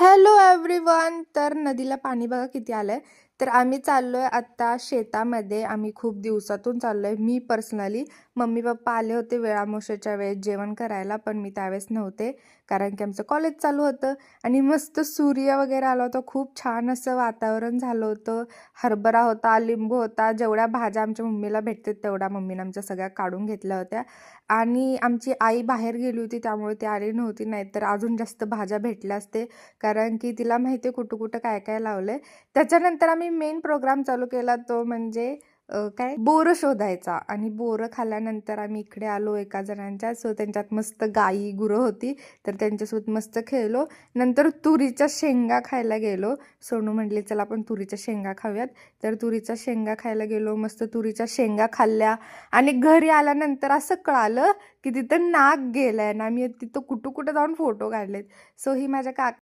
Hello everyone. तर नदीला पाणी बघा किती आलंय. तर आम्ही चाललोय आता शेतामध्ये. आम्ही खूप दिवसातून चाललोय. मी पर्सनली, मम्मी पप्पा आले होते वेळामुळेच्या वेळेस जेवण करायला, पण मी त्यावेळेस नव्हते कारण की आमचं कॉलेज चालू होतं. आणि मस्त सूर्य वगैरे आला होता. खूप छान असं वातावरण झालं होतं. हरभरा होता, लिंबू होता, जेवढ्या भाज्या आमच्या मम्मीला भेटतात तेवढ्या मम्मीने आमच्या सगळ्या काढून घेतल्या होत्या. आणि आमची आई बाहेर गेली होती त्यामुळे ती आली नव्हती, नाहीतर अजून जास्त भाज्या भेटल्या असते कारण की तिला माहिती आहे कुठं कुठं काय काय लावलंय. त्याच्यानंतर आम्ही मेन प्रोग्राम चालू केला तो म्हणजे काय बोरं शोधायचा. आणि बोरं खाल्ल्यानंतर आम्ही इकडे आलो एका जणांच्या. सो त्यांच्यात मस्त गाई गुरं होती, तर त्यांच्यासोबत मस्त खेळलो. नंतर तुरीच्या शेंगा खायला गेलो. सोनू म्हटली चला आपण तुरीच्या शेंगा खाऊयात. तर तुरीच्या शेंगा खायला गेलो. मस्त तुरीच्या शेंगा खाल्ल्या. आणि घरी आल्यानंतर असं कळालं की तिथं नाग गेलाय ना. मी तिथं कुठं कुठं जाऊन फोटो काढलेत. सो ही माझ्या